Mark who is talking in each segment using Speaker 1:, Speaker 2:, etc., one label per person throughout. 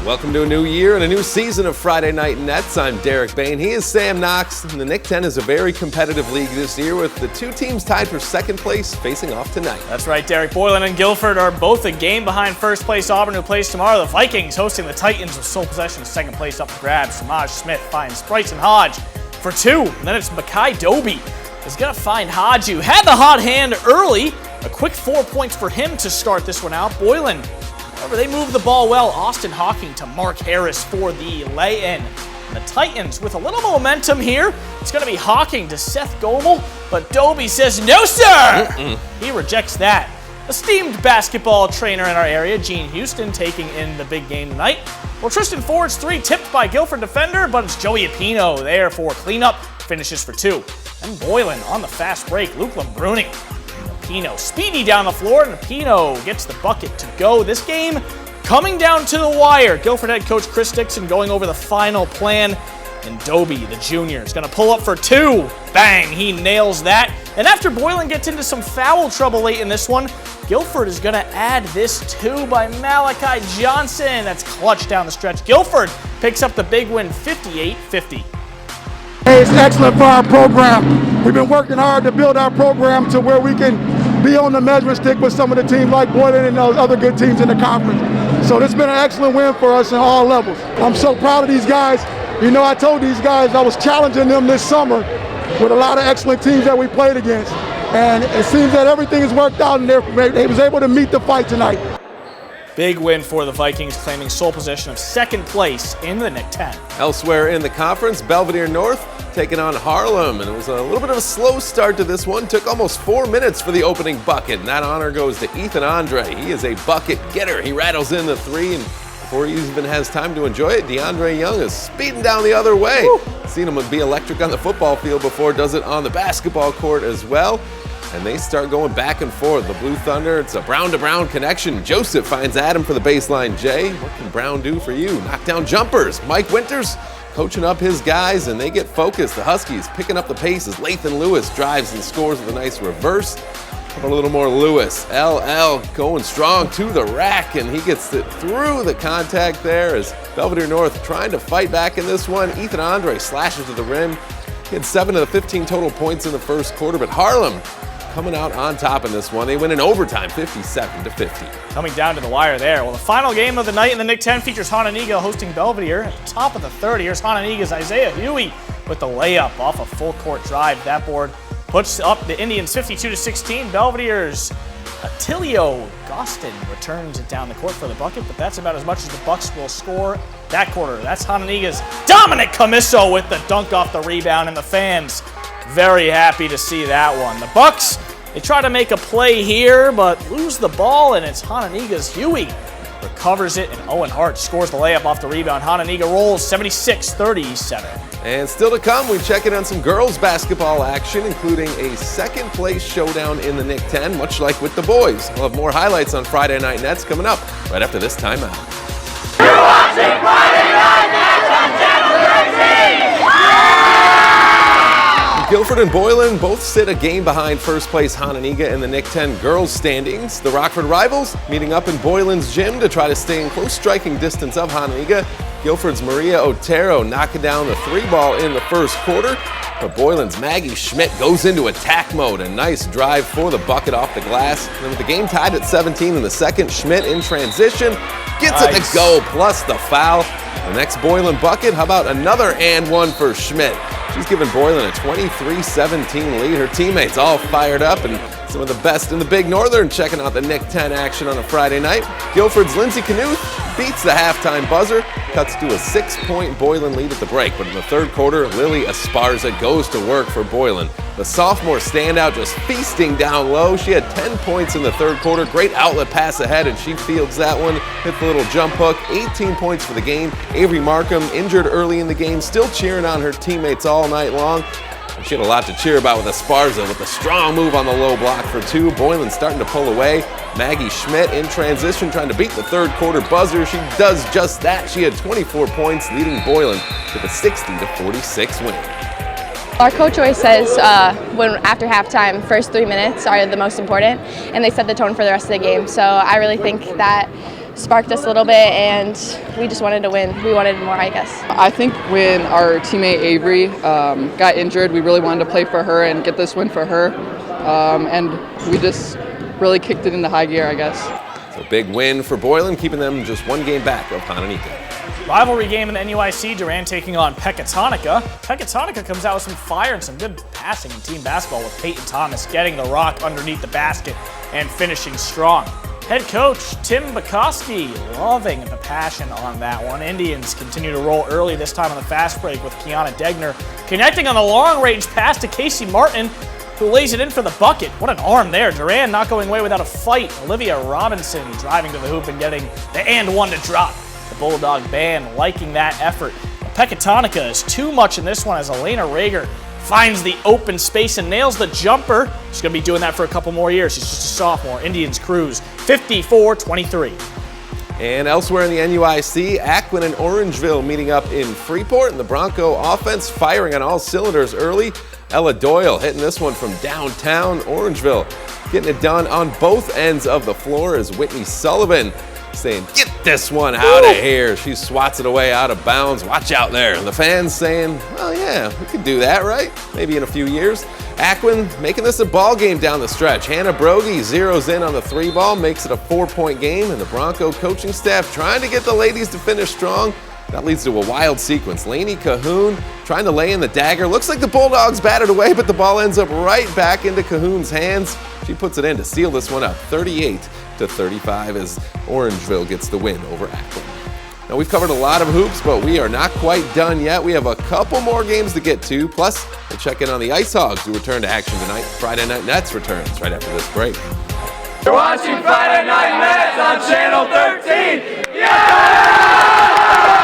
Speaker 1: Welcome to a new year and a new season of Friday Night Nets. I'm Derek Bain. He is Sam Knox. And the Nick 10 is a very competitive league this year with the two teams tied for second place facing off tonight.
Speaker 2: That's right, Derek. Boylan and Guilford are both a game behind first place Auburn, who plays tomorrow. The Vikings hosting the Titans with sole possession of second place up for grabs. Samaj Smith finds Bryson Hodge for two. And then it's Makai Doby is going to find Hodge, who had the hot hand early. A quick 4 points for him to start this one out. Boylan, however, they move the ball well. Austin Hawking to Mark Harris for the lay-in. And the Titans with a little momentum here. It's going to be Hawking to Seth Goebel, but Doby says, no, sir! He rejects that. Esteemed basketball trainer in our area, Gene Houston, taking in the big game tonight. Well, Tristan Ford's three tipped by Guilford defender, but it's Joey Apino there for cleanup. Finishes for two. And Boylan on the fast break. Luke Lambruning. Apino speedy down the floor, and Apino gets the bucket to go. This game coming down to the wire. Guilford head coach Chris Dixon going over the final plan. And Doby, the junior, is going to pull up for two. Bang, he nails that. And after Boylan gets into some foul trouble late in this one, Guilford is going to add this two by Malachi Johnson. That's clutch down the stretch. Guilford picks up the big win, 58-50.
Speaker 3: Hey, it's excellent for our program. We've been working hard to build our program to where we can be on the measuring stick with some of the teams like Boylan and those other good teams in the conference. So this has been an excellent win for us in all levels. I'm so proud of these guys. You know, I told these guys I was challenging them this summer with a lot of excellent teams that we played against. And it seems that everything has worked out and they was able to meet the fight tonight.
Speaker 2: Big win for the Vikings, claiming sole possession of second place in the Nick 10.
Speaker 1: Elsewhere in the conference, Belvedere North taking on Harlem, and it was a little bit of a slow start to this one. Took almost 4 minutes for the opening bucket, and that honor goes to Ethan Andre. He is a bucket getter. He rattles in the three, and before he even has time to enjoy it, DeAndre Young is speeding down the other way. Woo. Seen him be electric on the football field before, does it on the basketball court as well. And they start going back and forth. The Blue Thunder, it's a Brown-to-Brown connection. Joseph finds Adam for the baseline. Jay, what can Brown do for you? Knock down jumpers. Mike Winters coaching up his guys, and they get focused. The Huskies picking up the pace as Lathan Lewis drives and scores with a nice reverse. How about a little more Lewis? LL going strong to the rack, and he gets it through the contact there as Belvedere North trying to fight back in this one. Ethan Andre slashes to the rim. He had 7 of the 15 total points in the first quarter, but Harlem coming out on top in this one. They win in overtime, 57-50.
Speaker 2: Coming down to the wire there. Well, the final game of the night in the Nick 10 features Hononegah hosting Belvedere. At the top of the third, here's Hononegah's Isaiah Huey with the layup off a full court drive. That board puts up the Indians 52-16. Belvedere's Attilio Gostin returns it down the court for the bucket, but that's about as much as the Bucks will score that quarter. That's Hononegah's Dominic Camiso with the dunk off the rebound, and the fans very happy to see that one. The Bucks, they try to make a play here, but lose the ball, and it's Hononegah's Huey. Recovers it, and Owen Hart scores the layup off the rebound. Hononegah rolls 76-37.
Speaker 1: And still to come, we check in on some girls basketball action, including a second place showdown in the Nick 10, much like with the boys. We'll have more highlights on Friday Night Nets coming up right after this timeout.
Speaker 4: You're watching Friday Night Nets on Channel 13!
Speaker 1: Guilford and Boylan both sit a game behind first place Hononegah in the Nick 10 girls standings. The Rockford rivals meeting up in Boylan's gym to try to stay in close striking distance of Hononegah. Guilford's Maria Otero knocking down the three ball in the first quarter, but Boylan's Maggie Schmidt goes into attack mode. A nice drive for the bucket off the glass. And then with the game tied at 17 in the second, Schmidt in transition gets it to go, plus the foul. The next Boylan bucket, how about another and one for Schmidt? She's given Boylan a 23-17 lead. Her teammates all fired up, and some of the best in the Big Northern checking out the Nick 10 action on a Friday night. Guilford's Lindsay Knuth beats the halftime buzzer, cuts to a 6-point Boylan lead at the break. But in the third quarter, Lily Esparza goes to work for Boylan. The sophomore standout just feasting down low. She had 10 points in the third quarter. Great outlet pass ahead, and she fields that one. Hit the little jump hook. 18 points for the game. Avery Markham, injured early in the game, still cheering on her teammates all night long. And she had a lot to cheer about with Esparza with a strong move on the low block for two. Boylan starting to pull away. Maggie Schmidt in transition trying to beat the third quarter buzzer. She does just that. She had 24 points, leading Boylan with a 60-46 win.
Speaker 5: Our coach always says when after halftime, first 3 minutes are the most important, and they set the tone for the rest of the game. So I really think that sparked us a little bit, and we just wanted to win. We wanted more, I guess.
Speaker 6: I think when our teammate Avery got injured, we really wanted to play for her and get this win for her, and we just really kicked it into high gear, I guess.
Speaker 1: So big win for Boylan, keeping them just one game back of Hononegah.
Speaker 2: Rivalry game in the NUIC, Durand taking on Pecatonica. Pecatonica comes out with some fire and some good passing in team basketball, with Peyton Thomas getting the rock underneath the basket and finishing strong. Head coach Tim Bukowski loving the passion on that one. Indians continue to roll early, this time on the fast break with Kiana Degner connecting on the long-range pass to Casey Martin, who lays it in for the bucket. What an arm there. Durand not going away without a fight. Olivia Robinson driving to the hoop and getting the and one to drop. The Bulldog band liking that effort. Pecatonica is too much in this one as Elena Rager finds the open space and nails the jumper. She's going to be doing that for a couple more years. She's just a sophomore. Indians cruise 54-23.
Speaker 1: And elsewhere in the NUIC, Ackman and Orangeville meeting up in Freeport, and the Bronco offense firing on all cylinders early. Ella Doyle hitting this one from downtown. Orangeville getting it done on both ends of the floor as Whitney Sullivan saying, "Get this one out of here." She swats it away out of bounds. Watch out there. And the fans saying, well, yeah, we could do that, right? Maybe in a few years. Ackman making this a ball game down the stretch. Hannah Brogy zeroes in on the 3-ball, makes it a 4-point game, and the Bronco coaching staff trying to get the ladies to finish strong. That leads to a wild sequence. Lainey Cahoon trying to lay in the dagger. Looks like the Bulldogs batted away, but the ball ends up right back into Cahoon's hands. She puts it in to seal this one up, 38-35, as Orangeville gets the win over Ackman. Now, we've covered a lot of hoops, but we are not quite done yet. We have a couple more games to get to. Plus, we'll check in on the Ice Hogs, who return to action tonight. Friday Night Nets returns right after this break.
Speaker 4: You're watching Friday Night Nets on Channel 13. Yeah!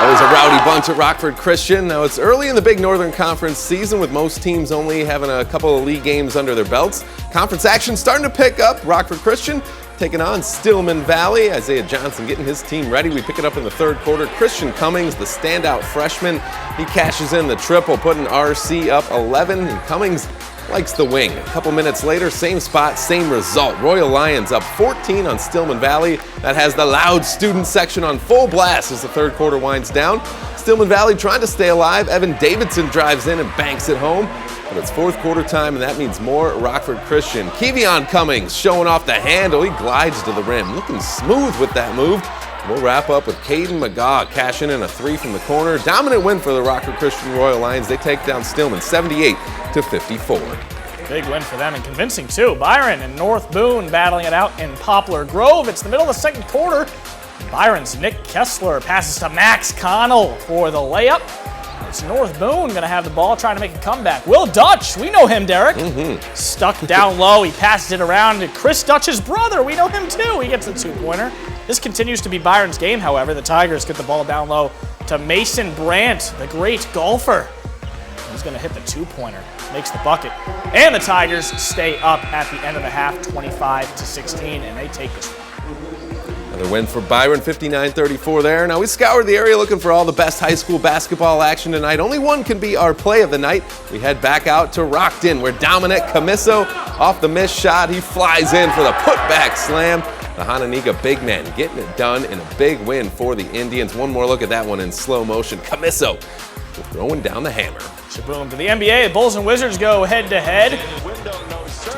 Speaker 1: That was a rowdy bunch at Rockford Christian. Now, it's early in the Big Northern Conference season, with most teams only having a couple of league games under their belts. Conference action starting to pick up. Rockford Christian taking on Stillman Valley. Isaiah Johnson getting his team ready. We pick it up in the third quarter. Christian Cummings, the standout freshman, he cashes in the triple, putting RC up 11, and Cummings likes the wing. A couple minutes later, same spot, same result. Royal Lions up 14 on Stillman Valley. That has the loud student section on full blast as the third quarter winds down. Stillman Valley trying to stay alive. Evan Davidson drives in and banks it home. But it's fourth quarter time, and that means more Rockford Christian. Kevion Cummings showing off the handle. He glides to the rim, looking smooth with that move. We'll wrap up with Caden McGaw cashing in a 3 from the corner. Dominant win for the Rockford Christian Royal Lions. They take down Stillman 78-54.
Speaker 2: Big win for them, and convincing too. Byron and North Boone battling it out in Poplar Grove. It's the middle of the second quarter. Byron's Nick Kessler passes to Max Connell for the layup. It's North Boone going to have the ball, trying to make a comeback. Will Dutch, we know him, Derek. Stuck down low, he passes it around to Chris Dutch's brother. We know him too. He gets the 2-pointer. This continues to be Byron's game, however. The Tigers get the ball down low to Mason Brandt, the great golfer. He's going to hit the 2-pointer, makes the bucket. And the Tigers stay up at the end of the half, 25-16, and they take this one.
Speaker 1: Another win for Byron, 59-34 there. Now, we scoured the area looking for all the best high school basketball action tonight. Only one can be our play of the night. We head back out to Rockton, where Dominic Camiso, off the missed shot, he flies in for the putback slam. The Hononegah big man getting it done in a big win for the Indians. One more look at that one in slow motion. Camiso throwing down the hammer.
Speaker 2: Shaboom. To the NBA, the Bulls and Wizards go head-to-head.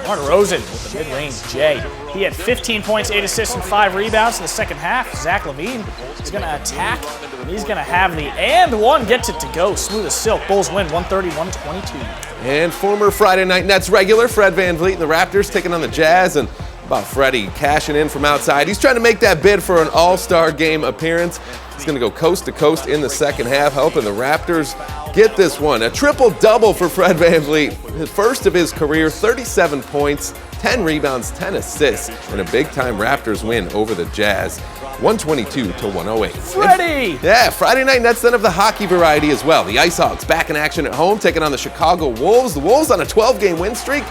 Speaker 2: DeMar Rosen with the mid-range J. He had 15 points, 8 assists, and 5 rebounds in the second half. Zach Levine is going to attack, and he's going to have the and one, gets it to go. Smooth as silk. Bulls win 130-122.
Speaker 1: And former Friday Night Nets regular Fred VanVleet and the Raptors taking on the Jazz, and about Freddie cashing in from outside. He's trying to make that bid for an all-star game appearance. He's going to go coast to coast in the second half, helping the Raptors get this one. A triple-double for Fred VanVleet. The first of his career, 37 points, 10 rebounds, 10 assists, and a big-time Raptors win over the Jazz, 122-108.
Speaker 2: Freddie!
Speaker 1: Yeah, Friday Night Nets then of the hockey variety as well. The Ice Hogs back in action at home, taking on the Chicago Wolves. The Wolves on a 12-game win streak,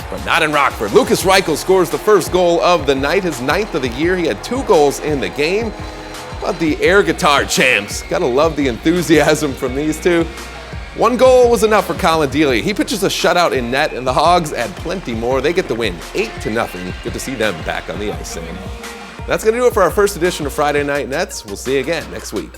Speaker 1: but not in Rockford. Lucas Reichel scores the first goal of the night, his 9th of the year. He had 2 goals in the game. But the air guitar champs, gotta love the enthusiasm from these two. 1 goal was enough for Colin Dealey. He pitches a shutout in net, and the Hogs add plenty more. They get the win, 8-0. Good to see them back on the ice, Sam. That's going to do it for our first edition of Friday Night Nets. We'll see you again next week.